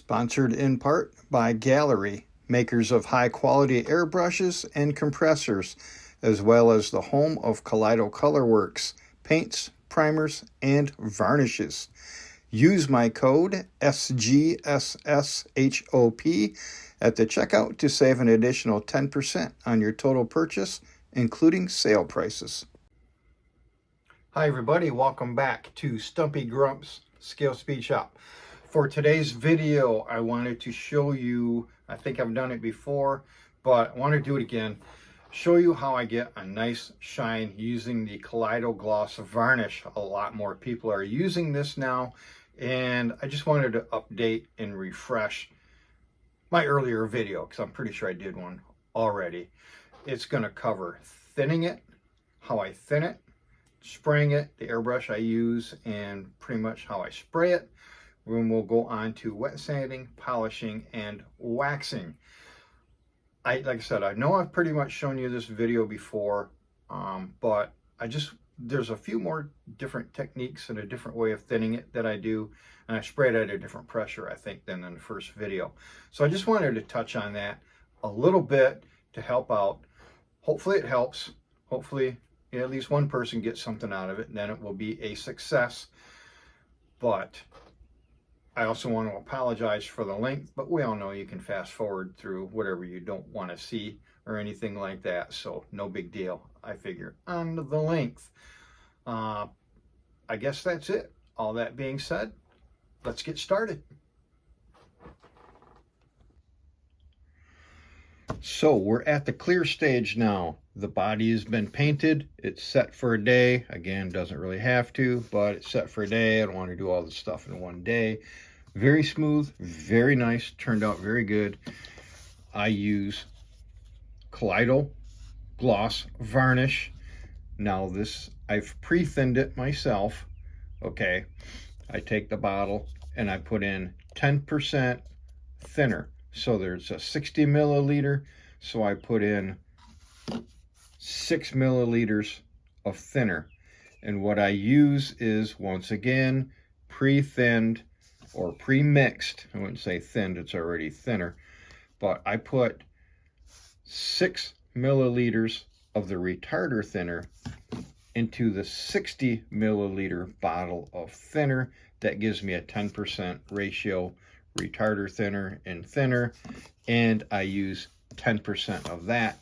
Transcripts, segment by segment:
Sponsored in part by Gallery, makers of high-quality airbrushes and compressors, as well as the home of Kaleido Colorworks, paints, primers, and varnishes. Use my code SGSSHOP at the checkout to save an additional 10% on your total purchase, including sale prices. Hi everybody, welcome back to Stumpy Grump's Scale Speed Shop. For today's video, I wanted to show you, I think I've done it before, but I want to do it again, show you how I get a nice shine using the Kaleido Gloss Varnish. A lot more people are using this now, and I just wanted to update and refresh my earlier video, because I'm pretty sure I did one already. It's going to cover thinning it, how I thin it, spraying it, the airbrush I use, and pretty much how I spray it. Then we'll go on to wet sanding, polishing, and waxing. Like I said, I know I've pretty much shown you this video before, but there's a few more different techniques and a different way of thinning it that I do, and I spray it at a different pressure, I think, than in the first video. So I just wanted to touch on that a little bit to help out. Hopefully it helps. Hopefully at least one person gets something out of it, and then it will be a success. But I also want to apologize for the length, but we all know you can fast forward through whatever you don't want to see or anything like that, so no big deal. I figure on the length. I guess that's it. All that being said, let's get started. So we're at the clear stage now. The body has been painted. It's set for a day. Again, doesn't really have to, but it's set for a day. I don't want to do all this stuff in one day. Very smooth, very nice, turned out very good. I use Kaleido Gloss Varnish. Now this, I've pre-thinned it myself, okay? I take the bottle and I put in 10% thinner. So there's a 60 milliliter, so I put in 6 milliliters of thinner. And what I use is, once again, pre-thinned or pre-mixed. I wouldn't say thinned, it's already thinner. But I put 6 milliliters of the retarder thinner into the 60 milliliter bottle of thinner. That gives me a 10% ratio retarder thinner and thinner, and I use 10% of that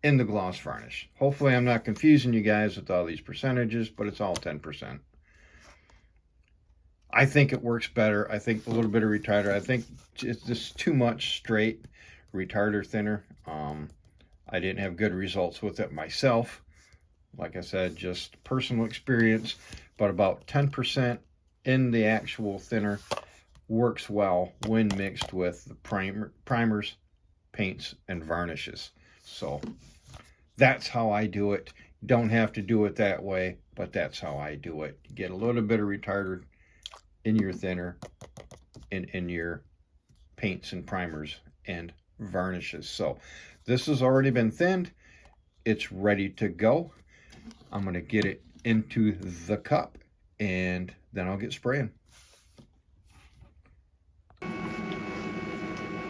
in the gloss varnish. Hopefully I'm not confusing you guys with all these percentages, but it's all 10%. I think it works better. I think a little bit of retarder. I think it's just too much straight retarder thinner. I didn't have good results with it myself. Like I said, just personal experience, but about 10% in the actual thinner works well when mixed with the primers, paints, and varnishes. So that's how I do it. Don't have to do it that way, but that's how I do it. Get a little bit of retarder in your thinner and in your paints and primers and varnishes. So this has already been thinned. It's ready to go. I'm going to get it into the cup and then I'll get spraying.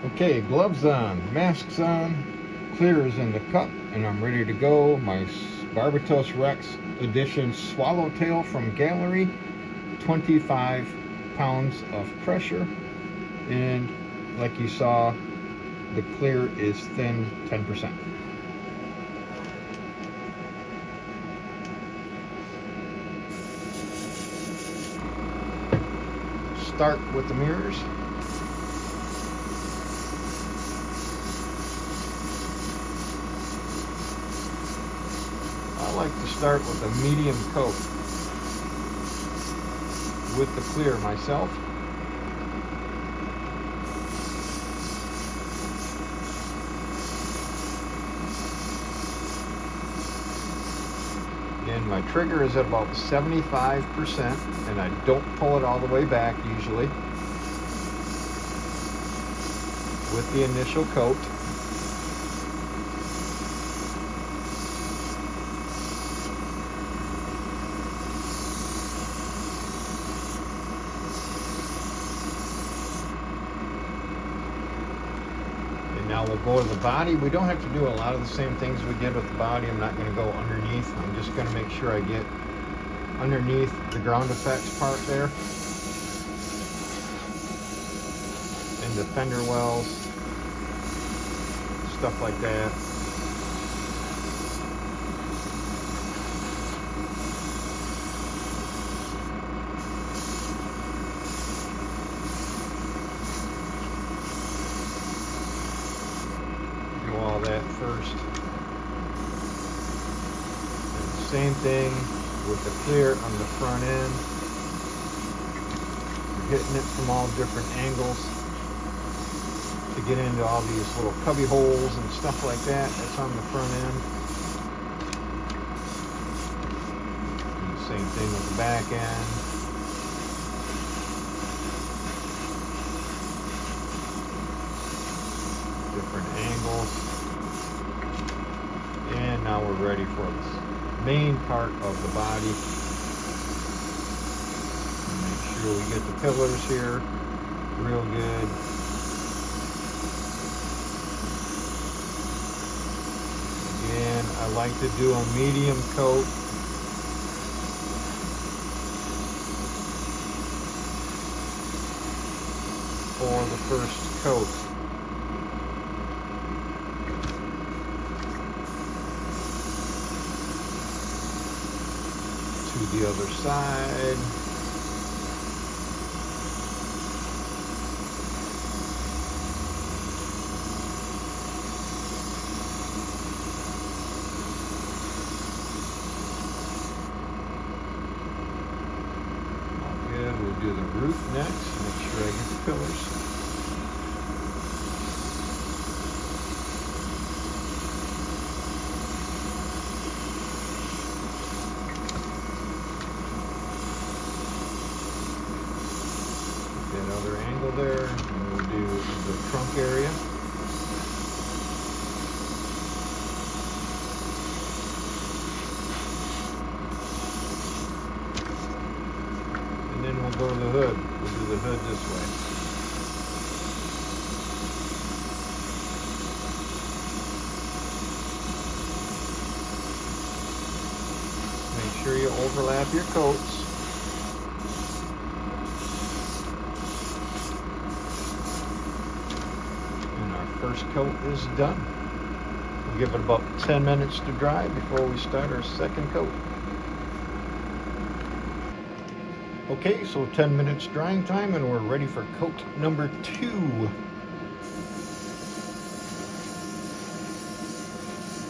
Okay, gloves on, masks on, clear is in the cup, and I'm ready to go. My Barbatos Rex Edition Swallowtail from Gallery, 25 pounds of pressure, and like you saw, the clear is thinned 10%. Start with the mirrors. I like to start with a medium coat with the clear myself. Again, my trigger is at about 75%, and I don't pull it all the way back usually with the initial coat. Now we'll go to the body. We don't have to do a lot of the same things we did with the body. I'm not going to go underneath. I'm just going to make sure I get underneath the ground effects part there. And the fender wells, stuff like that. Do all that first. And the same thing with the clear on the front end. We're hitting it from all different angles to get into all these little cubby holes and stuff like that. That's on the front end. And the same thing with the back end. Different angles. And now we're ready for this main part of the body. Make sure we get the pillars here real good. Again, I like to do a medium coat. For the first coat. To the other side. We'll do the roof next. Make sure I get the pillars. That other angle there. And we'll do the trunk area. And then we'll go to the hood. We'll do the hood this way. Make sure you overlap your coats. And our first coat is done. We'll give it about 10 minutes to dry before we start our second coat. Okay, so 10 minutes drying time and we're ready for coat number 2.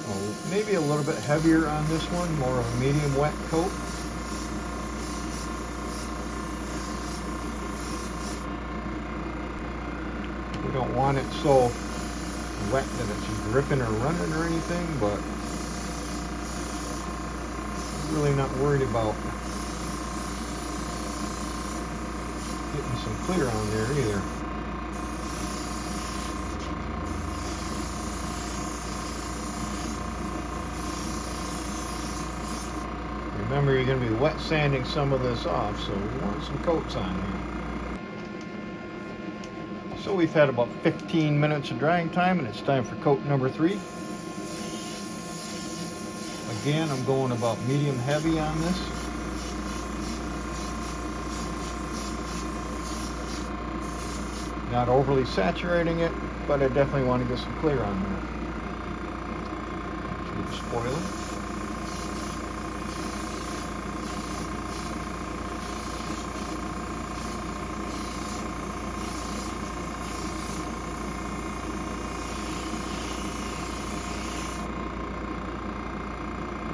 Oh, maybe a little bit heavier on this one, more of a medium wet coat. We don't want it so wet that it's dripping or running or anything, but I'm really not worried about getting some clear on there either. Remember, you're going to be wet sanding some of this off, so we want some coats on here. So we've had about 15 minutes of drying time and it's time for coat number 3. Again, I'm going about medium heavy on this. Not overly saturating it, but I definitely want to get some clear on there. Do the spoiler.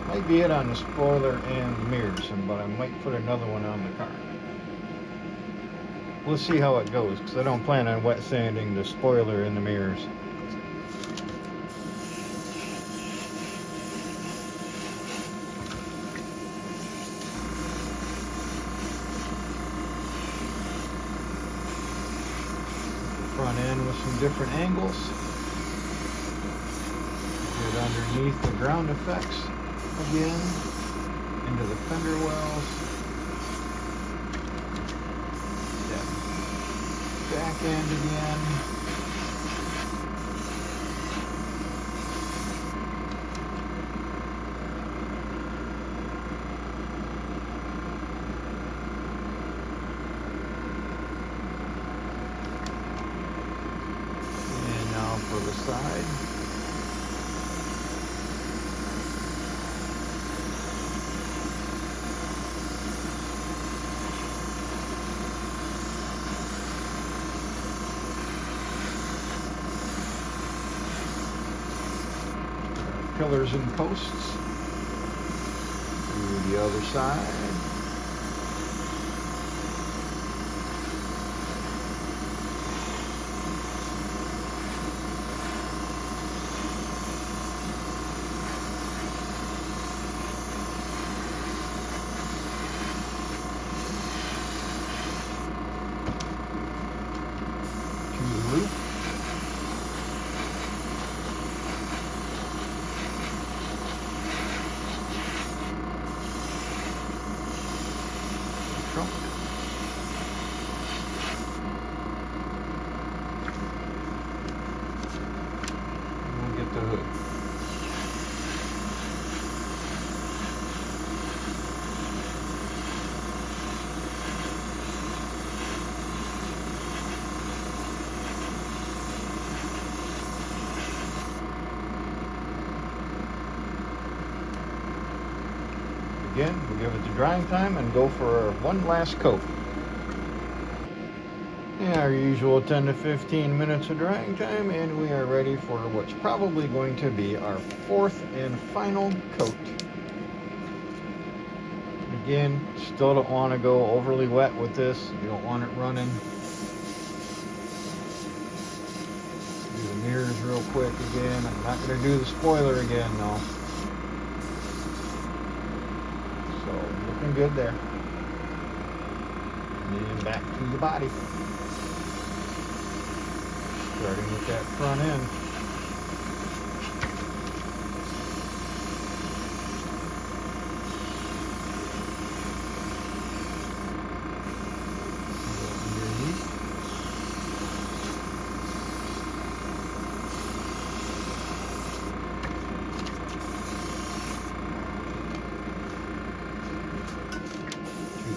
Might be it on the spoiler and the mirrors, but I might put another one on the car. We'll see how it goes, because I don't plan on wet sanding the spoiler and the mirrors. Front end with some different angles. Get underneath the ground effects again, into the fender wells. Back end again. pillars and posts. Do the other side. Roof. Trunk. We'll get the hood. Again, we'll give it the drying time and go for one last coat. Yeah, our usual 10 to 15 minutes of drying time, and we are ready for what's probably going to be our fourth and final coat. Again, still don't want to go overly wet with this. You don't want it running. Do the mirrors real quick again. I'm not going to do the spoiler again, though. Looking good there. And back to the body. Starting with that front end.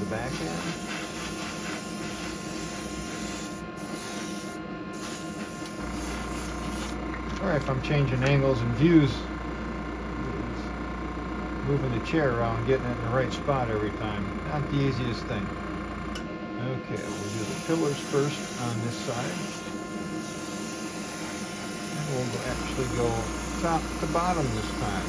Back end. Or if I'm changing angles and views, moving the chair around, getting it in the right spot every time. Not the easiest thing. Okay, we'll do the pillars first on this side. And we'll actually go top to bottom this time.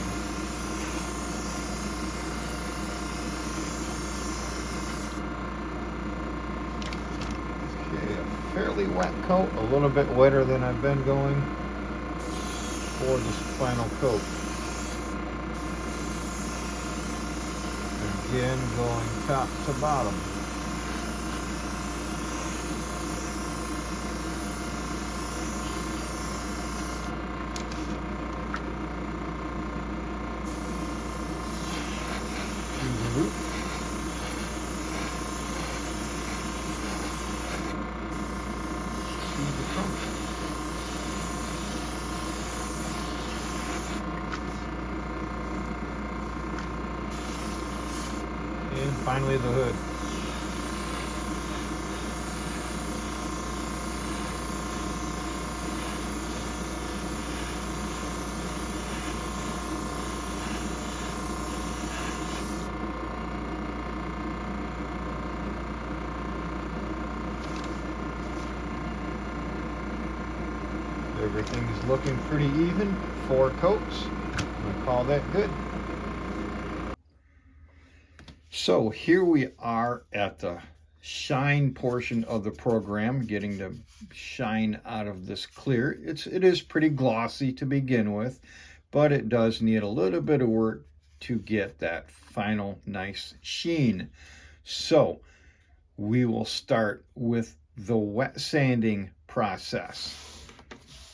Fairly wet coat, a little bit wetter than I've been going for this final coat. Again, going top to bottom. To the roof. And finally the hood. Everything is looking pretty even. 4 coats. I'm going to call that good. So here we are at the shine portion of the program, getting the shine out of this clear. It is pretty glossy to begin with, but it does need a little bit of work to get that final nice sheen. So we will start with the wet sanding process.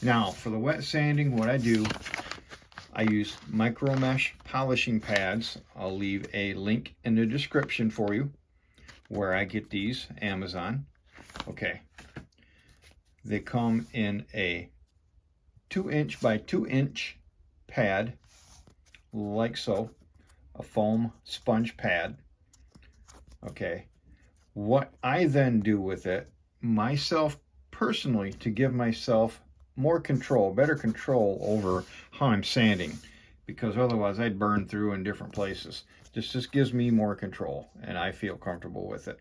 Now for the wet sanding, what I do, I use micro mesh polishing pads. I'll leave a link in the description for you where I get these, Amazon. Okay. They come in a 2-inch by 2-inch pad, like so, a foam sponge pad. Okay. What I then do with it, myself personally, to give myself more control, better control over how I'm sanding, because otherwise I'd burn through in different places. This just gives me more control and I feel comfortable with it.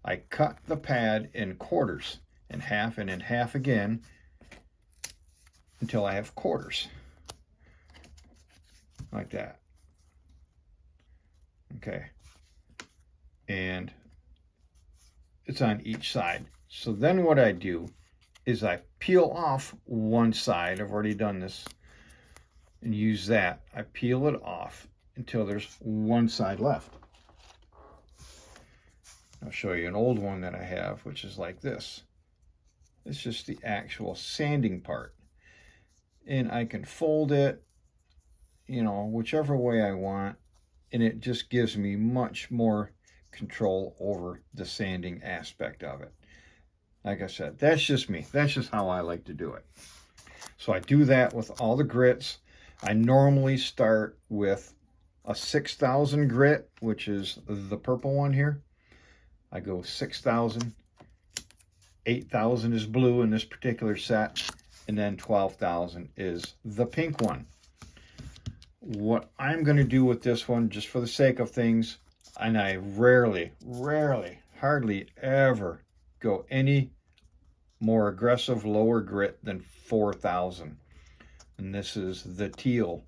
I cut the pad in quarters, in half and in half again, until I have quarters. like that. Okay. And it's on each side. So then what I do is I peel off one side. I've already done this, and use that. I peel it off until there's one side left. I'll show you an old one that I have, which is like this. It's just the actual sanding part. And I can fold it, you know, whichever way I want, and it just gives me much more control over the sanding aspect of it. Like I said, that's just me. That's just how I like to do it. So I do that with all the grits. I normally start with a 6,000 grit, which is the purple one here. I go 6,000, 8,000 is blue in this particular set, and then 12,000 is the pink one. What I'm going to do with this one, just for the sake of things, and I rarely, hardly ever go any more aggressive lower grit than 4,000. And this is the teal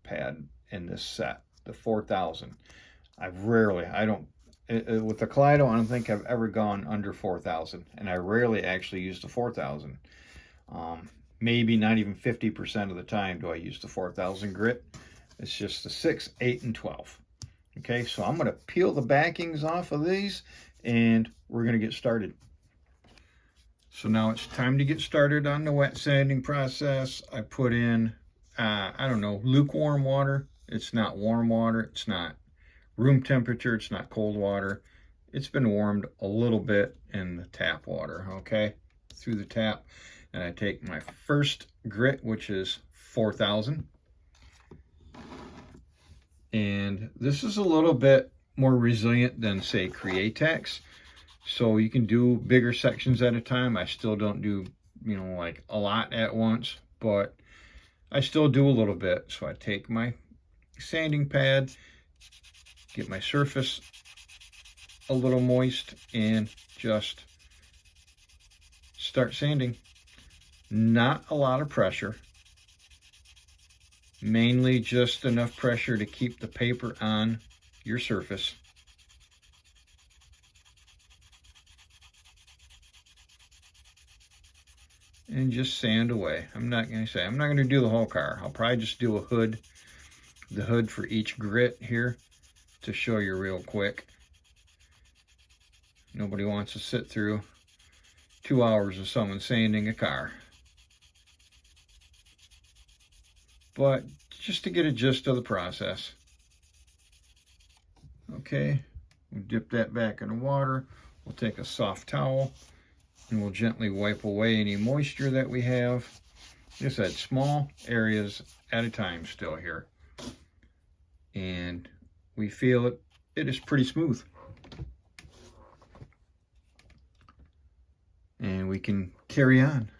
pad in this set, the 4,000. I don't, with the Kaleido, I don't think I've ever gone under 4,000, and I rarely actually use the 4,000. Maybe not even 50% of the time do I use the 4,000 grit. It's just the 6, 8, and 12. Okay, so I'm going to peel the backings off of these, and we're going to get started. So now it's time to get started on the wet sanding process. I put in, I don't know, lukewarm water. It's not warm water. It's not room temperature. It's not cold water. It's been warmed a little bit in the tap water, okay, through the tap. And I take my first grit, which is 4,000. And this is a little bit more resilient than, say, Createx. So you can do bigger sections at a time. I still don't do, you know, like a lot at once, but I still do a little bit. So I take my sanding pad, get my surface a little moist, and just start sanding. Not a lot of pressure, mainly just enough pressure to keep the paper on your surface. And just sand away. I'm not going to do the whole car. I'll probably just do a hood, the hood for each grit here to show you real quick. Nobody wants to sit through 2 hours of someone sanding a car. But just to get a gist of the process. Okay, we'll dip that back in the water. We'll take a soft towel and we'll gently wipe away any moisture that we have. Just at small areas at a time still here. And we feel it, it is pretty smooth. And we can carry on.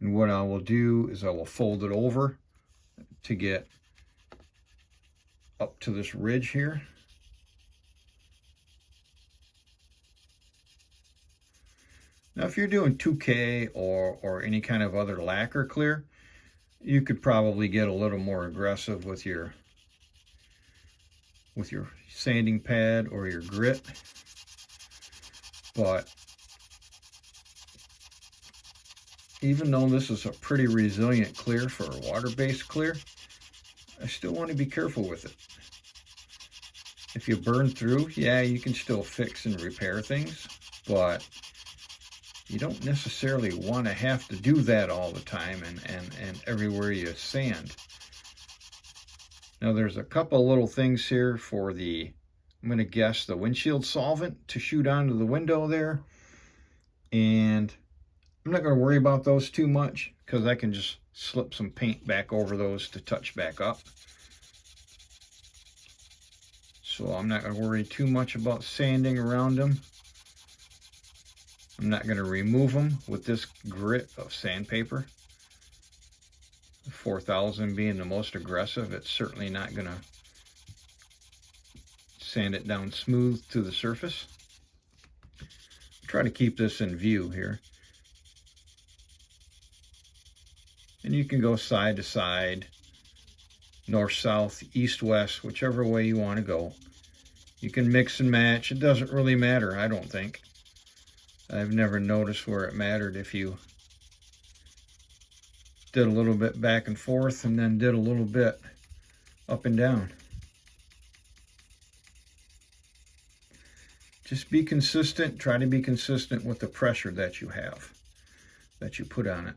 And what I will do is I will fold it over to get up to this ridge here. Now, if you're doing 2K or any kind of other lacquer clear, you could probably get a little more aggressive with your sanding pad or your grit. But even though this is a pretty resilient clear for a water-based clear, I still want to be careful with it. If you burn through, yeah, you can still fix and repair things, but you don't necessarily want to have to do that all the time and everywhere you sand. Now there's a couple little things here for the, I'm going to guess, the windshield solvent to shoot onto the window there. And I'm not going to worry about those too much because I can just slip some paint back over those to touch back up. So I'm not going to worry too much about sanding around them. I'm not going to remove them with this grit of sandpaper. 4,000 being the most aggressive, it's certainly not going to sand it down smooth to the surface. Try to keep this in view here. And you can go side to side, north, south, east, west, whichever way you want to go. You can mix and match. It doesn't really matter, I don't think. I've never noticed where it mattered if you did a little bit back and forth and then did a little bit up and down. Just be consistent. Try to be consistent with the pressure that you have, that you put on it.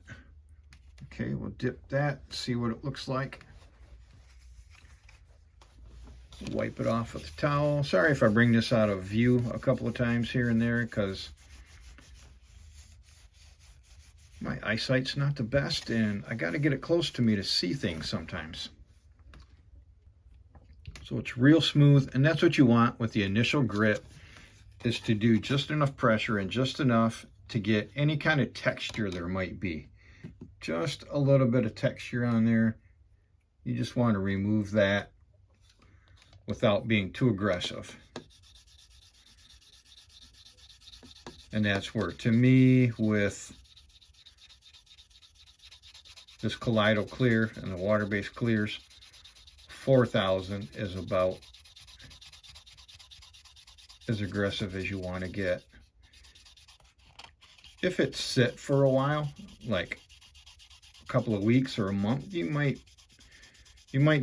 Okay, we'll dip that, see what it looks like. Wipe it off with a towel. Sorry if I bring this out of view a couple of times here and there, because my eyesight's not the best and I got to get it close to me to see things sometimes. So it's real smooth, and that's what you want with the initial grit, is to do just enough pressure and just enough to get any kind of texture there might be. Just a little bit of texture on there. You just want to remove that without being too aggressive. And that's where, to me, with this Kaleido clear and the water-based clears, 4000 is about as aggressive as you want to get. If it's sit for a while, like a couple of weeks or a month, you might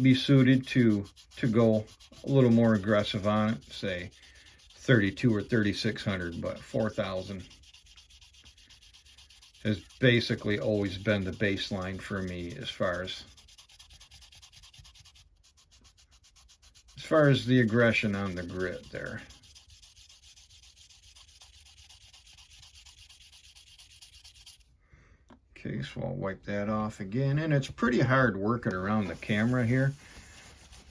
be suited to go a little more aggressive on it, say 32 or 3600, but 4000 has basically always been the baseline for me as far as the aggression on the grit there. Okay, so I'll wipe that off again, and it's pretty hard working around the camera here.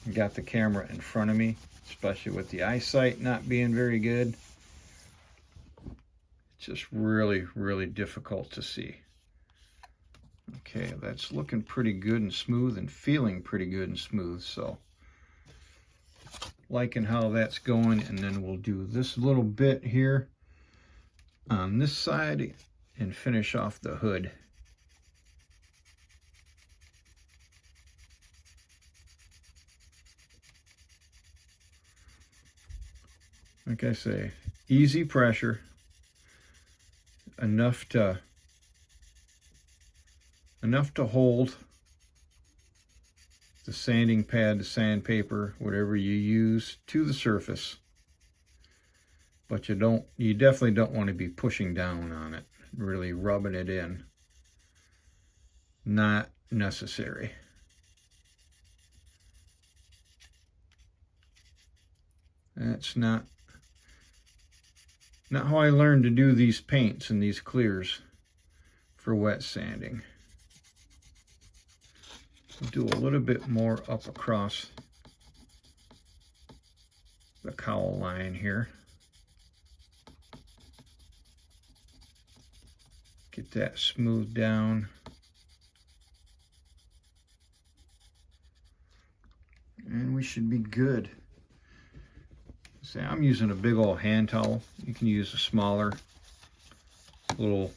I got the camera in front of me, especially with the eyesight not being very good. It's just really, really difficult to see. Okay, that's looking pretty good and smooth and feeling pretty good and smooth, so liking how that's going. And then we'll do this little bit here on this side and finish off the hood. Like I say, easy pressure, enough to hold the sanding pad, the sandpaper, whatever you use, to the surface. But you definitely don't want to be pushing down on it, really rubbing it in. Not necessary. That's not how I learned to do these paints and these clears for wet sanding. We'll do a little bit more up across the cowl line here. Get that smoothed down. And we should be good. See, I'm using a big old hand towel. You can use a smaller little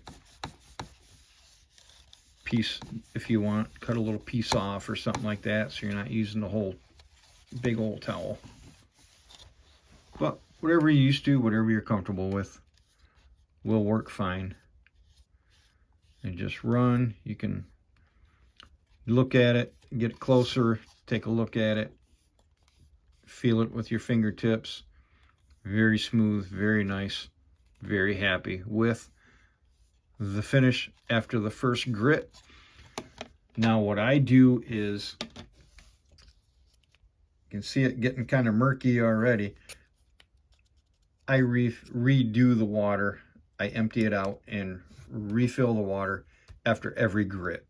piece if you want. Cut a little piece off or something like that, so you're not using the whole big old towel. But whatever you're used to, whatever you're comfortable with, will work fine. And just run. You can look at it, get closer, take a look at it, feel it with your fingertips. Very smooth, very nice, very happy with the finish after the first grit. Now what I do is, you can see it getting kind of murky already. I redo the water. I empty it out and refill the water after every grit.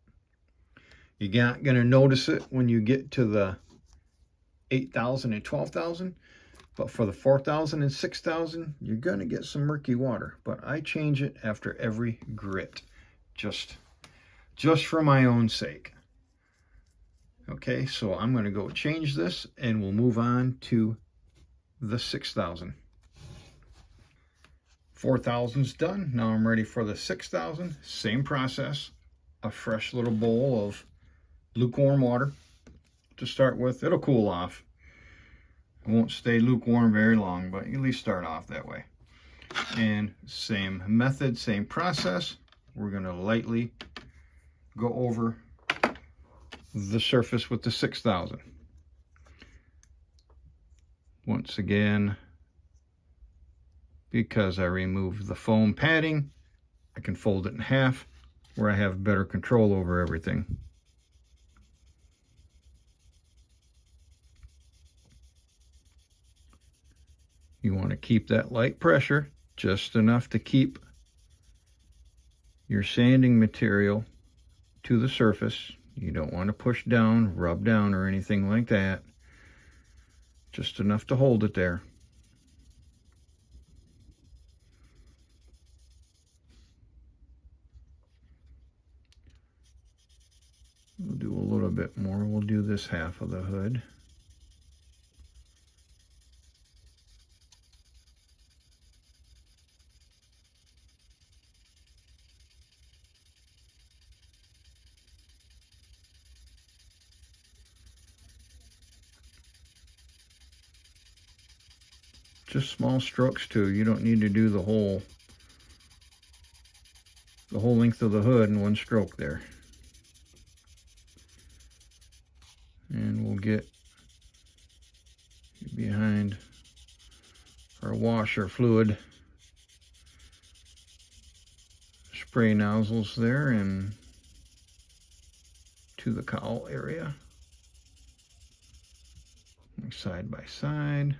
You're not going to notice it when you get to the 8,000 and 12,000. But for the 4,000 and 6,000, you're going to get some murky water. But I change it after every grit, just for my own sake. Okay, so I'm going to go change this, and we'll move on to the 6,000. 4,000's done. Now I'm ready for the 6,000. Same process. a fresh little bowl of lukewarm water to start with. It'll cool off. It won't stay lukewarm very long, but at least start off that way. And same method, same process. We're going to lightly go over the surface with the 6000. Once again, because I removed the foam padding, I can fold it in half where I have better control over everything. You want to keep that light pressure, just enough to keep your sanding material to the surface. You don't want to push down, rub down, or anything like that. Just enough to hold it there. We'll do a little bit more. We'll do this half of the hood. Just small strokes too. You don't need to do the whole length of the hood in one stroke there. And we'll get behind our washer fluid spray nozzles there and to the cowl area, side by side.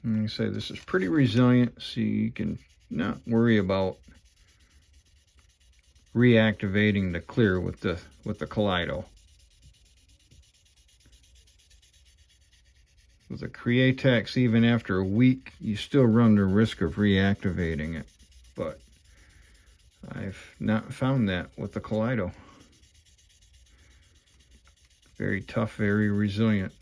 And I say this is pretty resilient, so you can not worry about reactivating the clear with the Kaleido. With the Createx, even after a week, you still run the risk of reactivating it, but I've not found that with the Kaleido. Very tough, very resilient.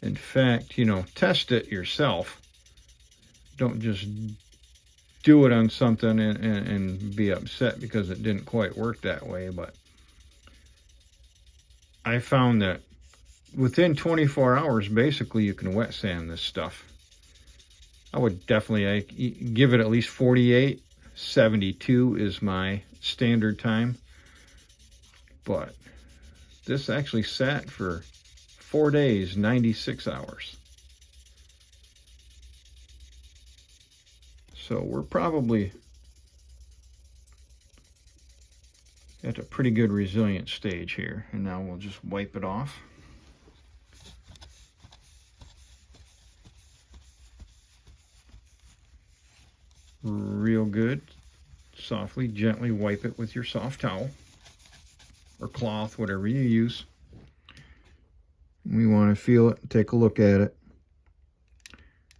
In fact, you know, test it yourself. Don't just do it on something and be upset because it didn't quite work that way. But I found that within 24 hours, basically, you can wet sand this stuff. I would definitely give it at least 48. 72 is my standard time. But this actually sat for 4 days, 96 hours. So we're probably at a pretty good resilient stage here. And now we'll just wipe it off. Real good. Softly, gently wipe it with your soft towel or cloth, whatever you use. We want to feel it and take a look at it.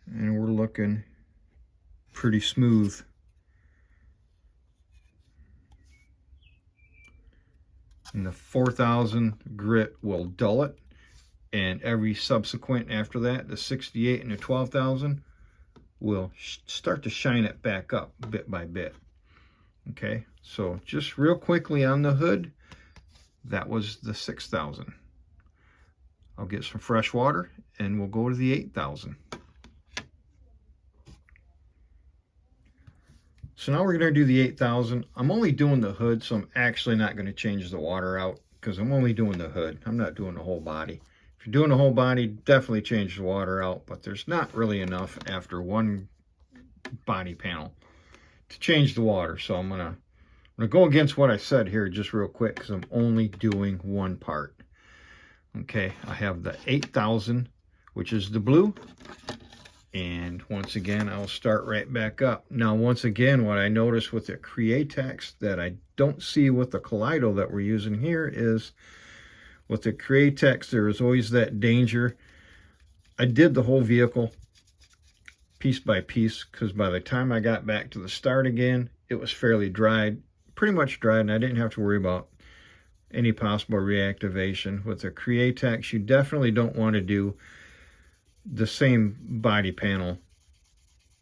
And we're looking pretty smooth. And the 4000 grit will dull it. And every subsequent after that, the 68 and the 12,000, will start to shine it back up bit by bit. Okay, so just real quickly on the hood, that was the 6000. I'll get some fresh water and we'll go to the 8000. So now we're going to do the 8000. I'm only doing the hood, so I'm actually not going to change the water out because I'm only doing the hood. I'm not doing the whole body. If you're doing the whole body, definitely change the water out, but there's not really enough after one body panel to change the water. So I'm gonna go against what I said here just real quick because I'm only doing one part. Okay, I have the 8000, which is the blue. And once again, I'll start right back up. Now, once again, what I noticed with the Createx that I don't see with the Kaleido that we're using here is with the Createx, there is always that danger. I did the whole vehicle piece by piece because by the time I got back to the start again, it was fairly dried, pretty much dried, and I didn't have to worry about any possible reactivation. With the Createx, you definitely don't want to do the same body panel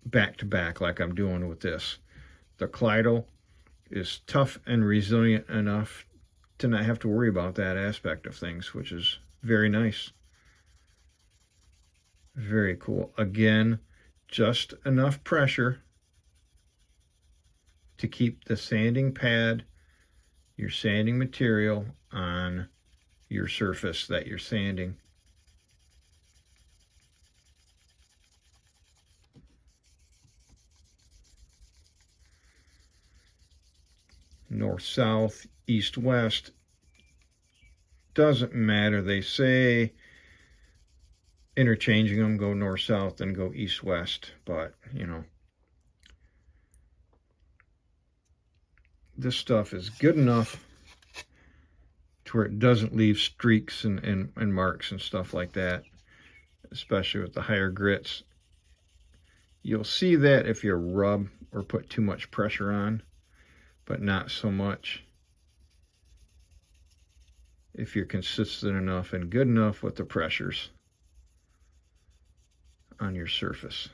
back to back like I'm doing with this. the Kaleido is tough and resilient enough to not have to worry about that aspect of things, which is very nice. Very cool. Again, just enough pressure to keep the sanding pad, your sanding material, on your surface that you're sanding. North, south, east, west, doesn't matter. They say interchanging them, go north, south, and go east, west, but you know, this stuff is good enough to where it doesn't leave streaks and marks and stuff like that, especially with the higher grits. You'll see that if you rub or put too much pressure on, but not so much if you're consistent enough and good enough with the pressures on your surface.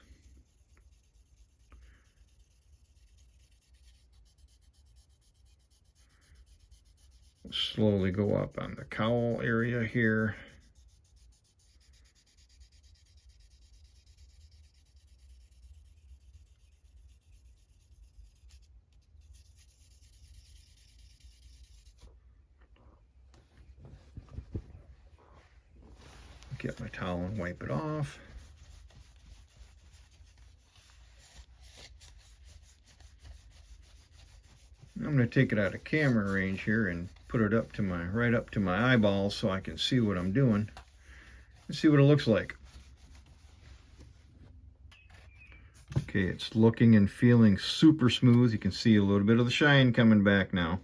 Slowly go up on the cowl area here. Get my towel and wipe it off. I'm going to take it out of camera range here and put it up to right up to my eyeballs so I can see what I'm doing and see what it looks like. Okay, it's looking and feeling super smooth. You can see a little bit of the shine coming back now.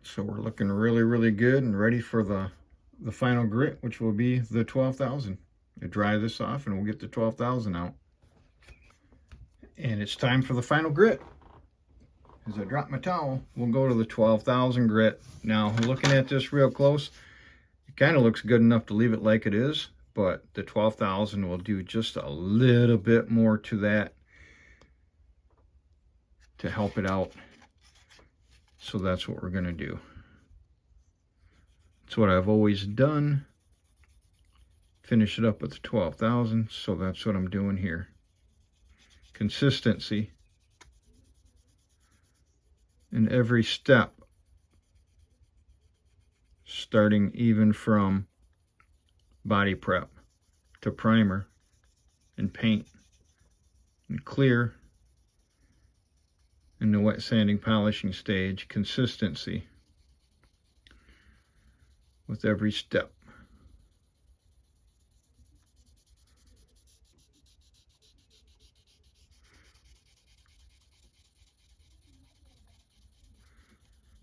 So we're looking really, really good and ready for the final grit, which will be the 12,000. I dry this off and we'll get the 12,000 out. And it's time for the final grit. As I drop my towel, we'll go to the 12,000 grit. Now, looking at this real close, it kind of looks good enough to leave it like it is, but the 12,000 will do just a little bit more to that to help it out. So that's what we're going to do. It's what I've always done. Finish it up with the 12,000, so that's what I'm doing here. Consistency in every step, starting even from body prep to primer and paint and clear in the wet sanding polishing stage. Consistency with every step.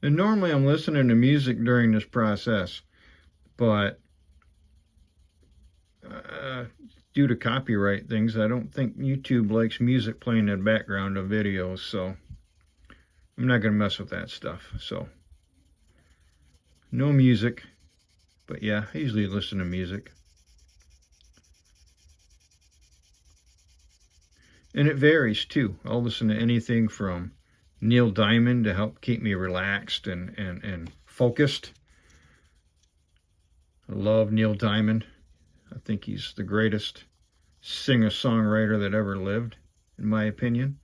And normally I'm listening to music during this process, but due to copyright things, I don't think YouTube likes music playing in the background of videos, so I'm not going to mess with that stuff. So no music, but yeah, I usually listen to music. And it varies too. I'll listen to anything from Neil Diamond to help keep me relaxed and focused. I love Neil Diamond. I think he's the greatest singer-songwriter that ever lived, in my opinion.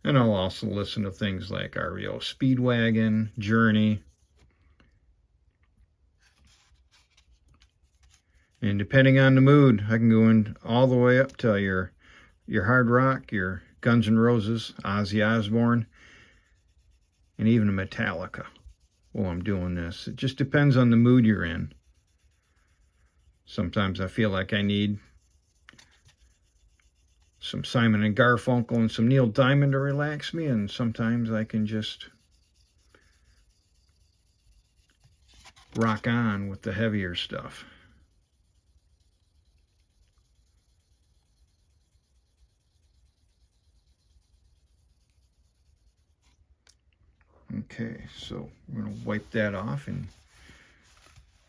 And I'll also listen to things like REO Speedwagon, Journey. And depending on the mood, I can go in all the way up to your hard rock, your Guns N' Roses, Ozzy Osbourne, and even Metallica while I'm doing this. It just depends on the mood you're in. Sometimes I feel like I need some Simon and Garfunkel and some Neil Diamond to relax me, and sometimes I can just rock on with the heavier stuff. Okay, so we're going to wipe that off and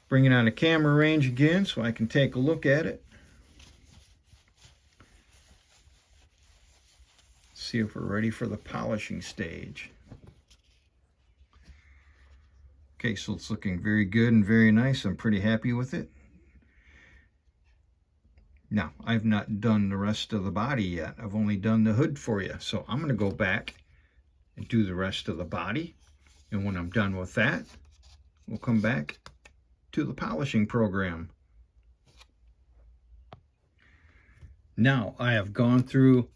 bring it on the camera range again so I can take a look at it. see if we're ready for the polishing stage. Okay, so it's looking very good and very nice. I'm pretty happy with it. Now, I've not done the rest of the body yet. I've only done the hood for you. So I'm going to go back and do the rest of the body. And when I'm done with that, we'll come back to the polishing program. Now, I have gone through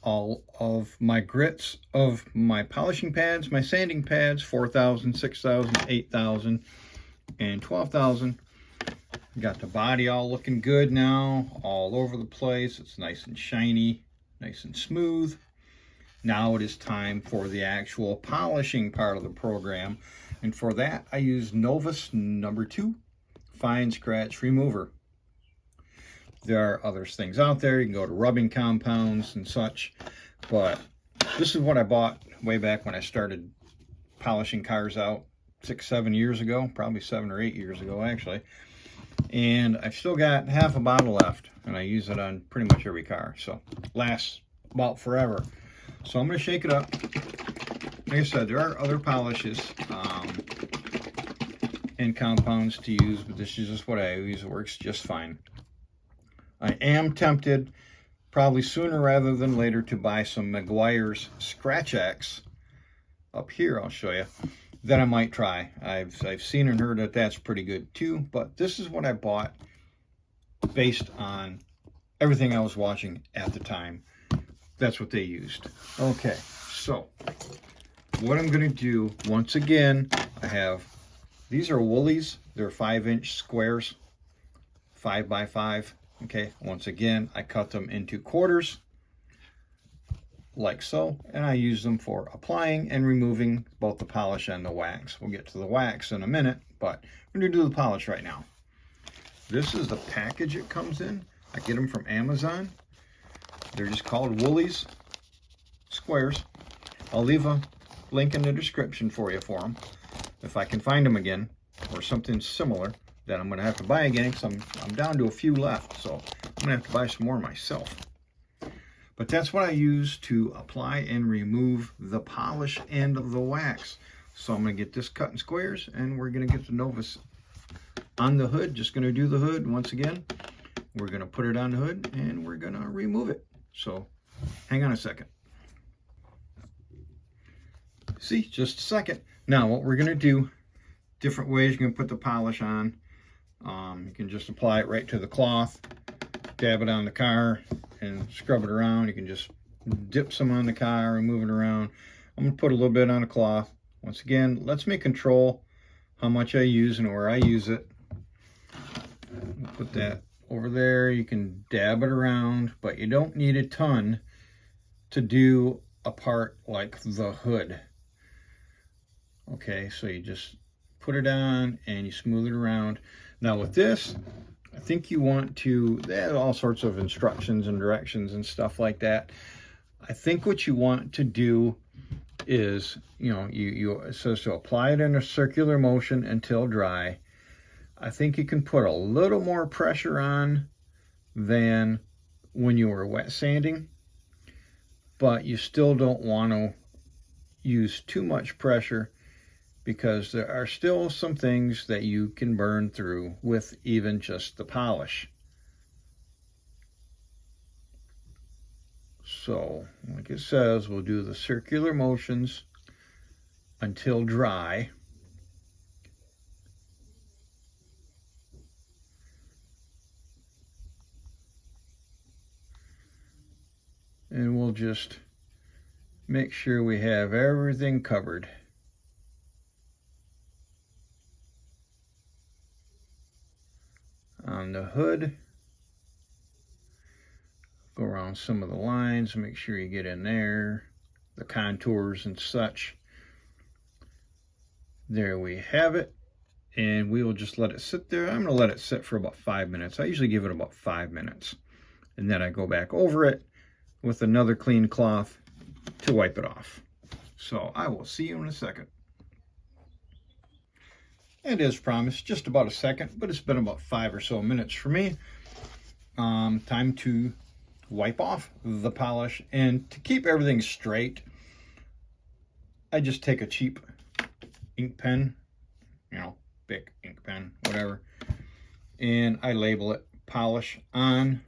all of my grits of my polishing pads, my sanding pads, 4,000, 6,000, 8,000, and 12,000. Got the body all looking good now, all over the place. It's nice and shiny, nice and smooth. Now it is time for the actual polishing part of the program. And for that, I use Novus number 2 Fine Scratch Remover. There are other things out there. You can go to rubbing compounds and such, but this is what I bought way back when I started polishing cars out 6-7 years ago, probably 7 or 8 years ago actually. And I've still got half a bottle left, and I use it on pretty much every car, so lasts about forever. So I'm going to shake it up. Like I said, there are other polishes and compounds to use, but this is just what I use. It works just fine. I am tempted, probably sooner rather than later, to buy some Meguiar's Scratch X up here. I'll show you that I might try. I've seen and heard that that's pretty good too, but this is what I bought based on everything I was watching at the time. That's what they used. Okay, so what I'm going to do, once again, I have, these are Woolies. They're 5-inch squares, 5 by 5. Okay, once again, I cut them into quarters, like so, and I use them for applying and removing both the polish and the wax. We'll get to the wax in a minute, but we're going to do the polish right now. This is the package it comes in. I get them from Amazon. They're just called Woolies Squares. I'll leave a link in the description for you for them, if I can find them again, or something similar that I'm going to have to buy again, because I'm down to a few left, so I'm going to have to buy some more myself. But that's what I use to apply and remove the polish and the wax. So I'm going to get this cut in squares, and we're going to get the Novus on the hood. Just going to do the hood once again. We're going to put it on the hood, and we're going to remove it. So hang on a second. See, just a second. Now what we're going to do, different ways you can put the polish on. You can just apply it right to the cloth, dab it on the car, and scrub it around. You can just dip some on the car and move it around. I'm going to put a little bit on the cloth. Once again, lets me control how much I use and where I use it. Put that over there. You can dab it around, but you don't need a ton to do a part like the hood. Okay, so you just put it on and you smooth it around. Now with this, I think you want to, they have all sorts of instructions and directions and stuff like that. I think what you want to do is, it says to apply it in a circular motion until dry. I think you can put a little more pressure on than when you were wet sanding, but you still don't want to use too much pressure, because there are still some things that you can burn through with even just the polish. So, like it says, we'll do the circular motions until dry. And we'll just make sure we have everything covered. On the hood, go around some of the lines, make sure you get in there, the contours and such. There we have it, and we will just let it sit there. I'm going to let it sit for about 5 minutes. I usually give it about 5 minutes, and then I go back over it with another clean cloth to wipe it off. So I will see you in a second. And as promised, just about a second, but it's been about 5 or so minutes for me. Time to wipe off the polish. And to keep everything straight, I just take a cheap ink pen, you know, Bic ink pen, whatever, and I label it polish on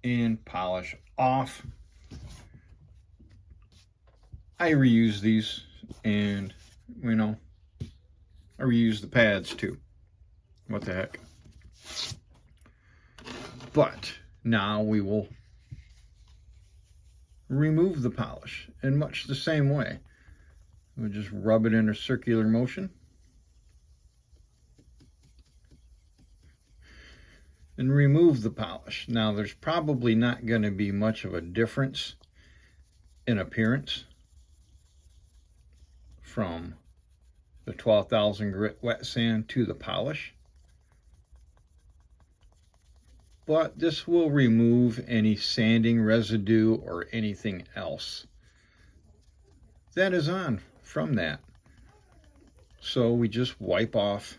and polish off. I reuse these, and you know, I reuse the pads too. What the heck. But now we will remove the polish in much the same way. We'll just rub it in a circular motion and remove the polish. Now there's probably not going to be much of a difference in appearance from the 12,000 grit wet sand to the polish, but this will remove any sanding residue or anything else that is on from that. So we just wipe off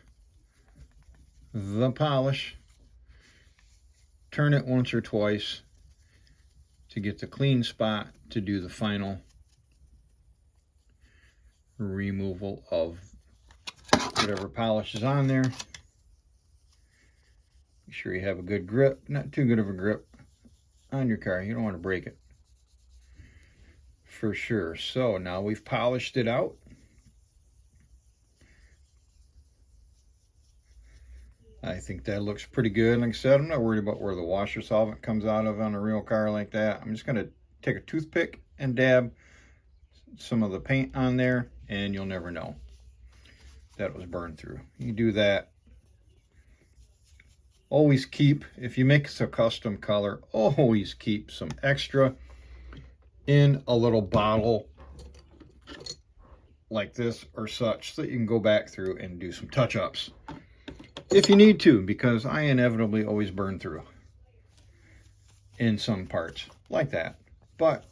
the polish, turn it once or twice to get the clean spot to do the final removal of whatever polish is on there. Make sure you have a good grip, not too good of a grip on your car. You don't want to break it for sure. So now we've polished it out. I think that looks pretty good. Like I said, I'm not worried about where the washer solvent comes out of on a real car like that. I'm just going to take a toothpick and dab some of the paint on there, and you'll never know that it was burned through. You do that. Always keep, if you make a custom color, always keep some extra in a little bottle like this or such, so that you can go back through and do some touch-ups if you need to, because I inevitably always burn through in some parts like that. But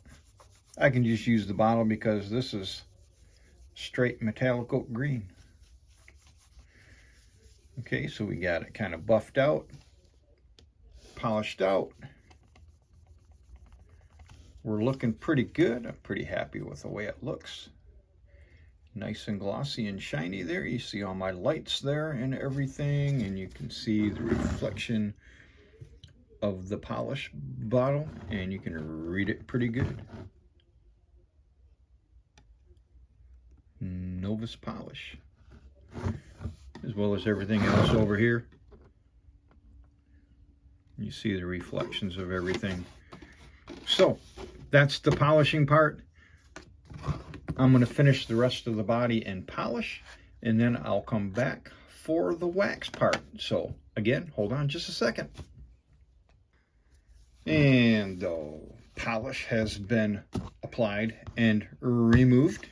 I can just use the bottle because this is straight metallic oak green. Okay, so we got it kind of buffed out, polished out. We're looking pretty good. I'm pretty happy with the way it looks. Nice and glossy and shiny there. You see all my lights there and everything, and you can see the reflection of the polish bottle, and you can read it pretty good. Novus Polish, as well as everything else over here. You see the reflections of everything. So that's the polishing part. I'm going to finish the rest of the body and polish, and then I'll come back for the wax part. So again, hold on just a second. And the polish has been applied and removed,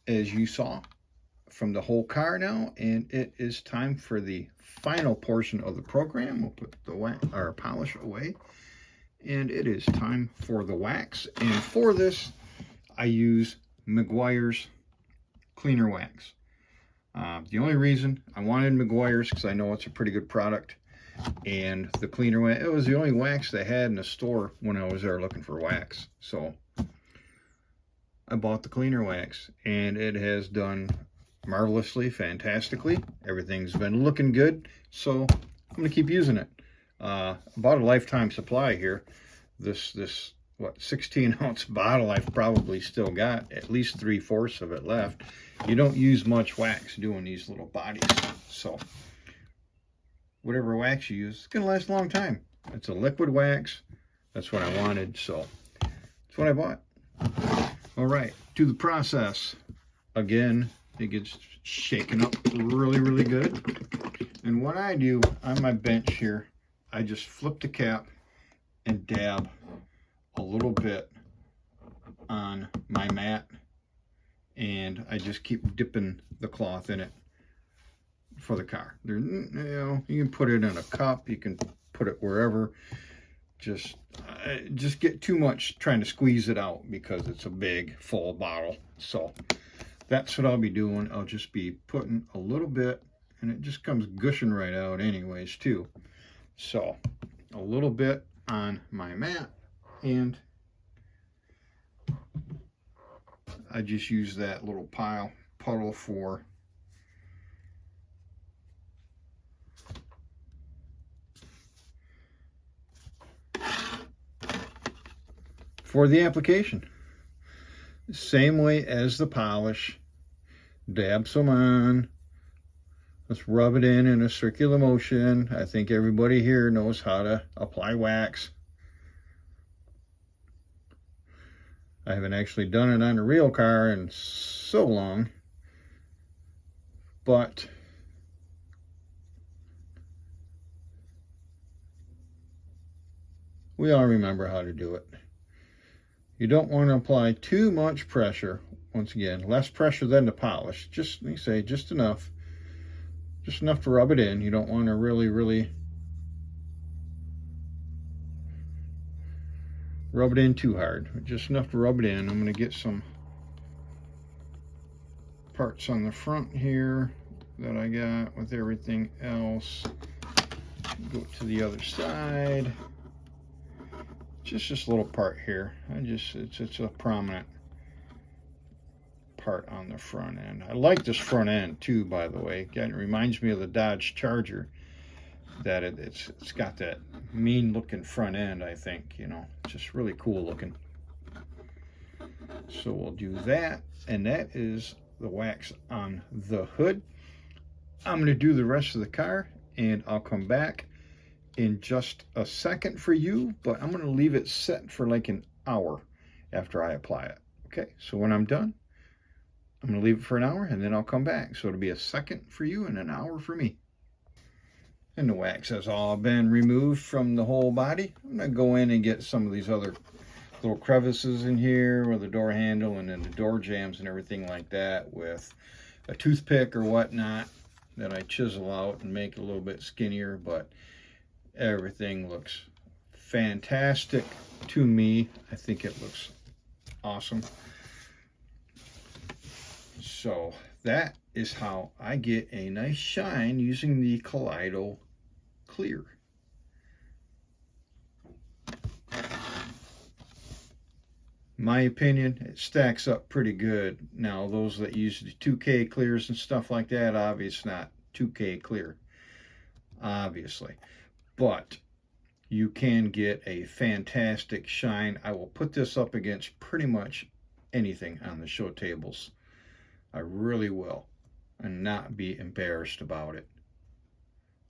as you saw, from the whole car now, and it is time for the final portion of the program. We'll put our polish away, and it is time for the wax. And for this, I use Meguiar's cleaner wax. The only reason I wanted Meguiar's because I know it's a pretty good product, and the cleaner wax, it was the only wax they had in the store when I was there looking for wax. So I bought the cleaner wax, and it has done marvelously, fantastically. Everything's been looking good, so I'm going to keep using it. About a lifetime supply here. This what, 16-ounce bottle I've probably still got at least 3/4 of it left. You don't use much wax doing these little bodies, so whatever wax you use, it's going to last a long time. It's a liquid wax. That's what I wanted, so that's what I bought. All right, to the process. Again, it gets shaken up really, really good. And what I do on my bench here, I just flip the cap and dab a little bit on my mat, and I just keep dipping the cloth in it for the car. There, you know, you can put it in a cup, you can put it wherever. Just get too much trying to squeeze it out because it's a big full bottle. So that's what I'll be doing. I'll just be putting a little bit, and it just comes gushing right out anyways too. So a little bit on my mat, and I just use that little puddle for the application. Same way as the polish. Dab some on. Let's rub it in a circular motion. I think everybody here knows how to apply wax. I haven't actually done it on a real car in so long, but we all remember how to do it. You don't want to apply too much pressure. Once again, less pressure than the polish. Just, let me say, just enough. Just enough to rub it in. You don't want to really rub it in too hard. Just enough to rub it in. I'm going to get some parts on the front here that I got with everything else. Go to the other side. Just this little part here. It's a prominent part on the front end. I like this front end too, by the way. Again, it reminds me of the Dodge Charger. That it's got that mean looking front end, I think, you know, just really cool looking. So we'll do that, and that is the wax on the hood. I'm going to do the rest of the car, and I'll come back in just a second for you, but I'm going to leave it set for like an hour after I apply it. Okay, so when I'm done, I'm going to leave it for an hour, and then I'll come back. So it'll be a second for you and an hour for me. And the wax has all been removed from the whole body. I'm going to go in and get some of these other little crevices in here with the door handle and then the door jambs and everything like that with a toothpick or whatnot that I chisel out and make it a little bit skinnier, but everything looks fantastic to me. I think it looks awesome. So that is how I get a nice shine using the Kaleido Clear. My opinion, it stacks up pretty good. Now, those that use the 2K clears and stuff like that, obviously not 2K clear, obviously. But you can get a fantastic shine. I will put this up against pretty much anything on the show tables. I really will, and not be embarrassed about it.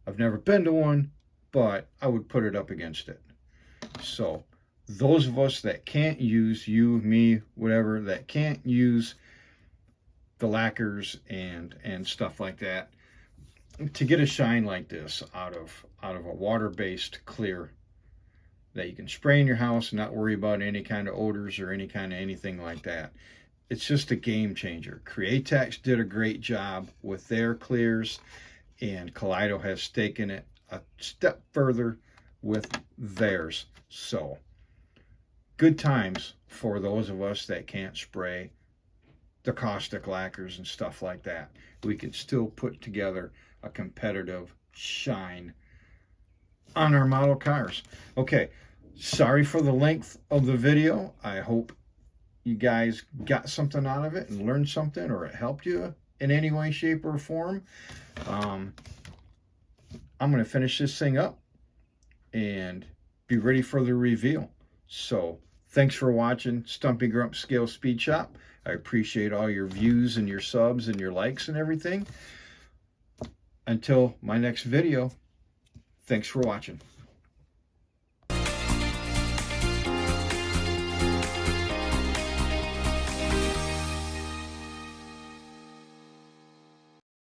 I've never been to one, but I would put it up against it. So those of us that can't use, you, me, whatever, that can't use the lacquers and stuff like that, to get a shine like this out of a water-based clear that you can spray in your house and not worry about any kind of odors or any kind of anything like that, it's just a game changer. Createx did a great job with their clears, and Kaleido has taken it a step further with theirs. So good times for those of us that can't spray the caustic lacquers and stuff like that. We can still put together a competitive shine on our model cars. Okay, sorry for the length of the video. I hope you guys got something out of it and learned something, or it helped you in any way, shape, or form. I'm going to finish this thing up and be ready for the reveal. So thanks for watching Stumpy Grump Scale Speed Shop. I appreciate all your views and your subs and your likes and everything. Until my next video, thanks for watching.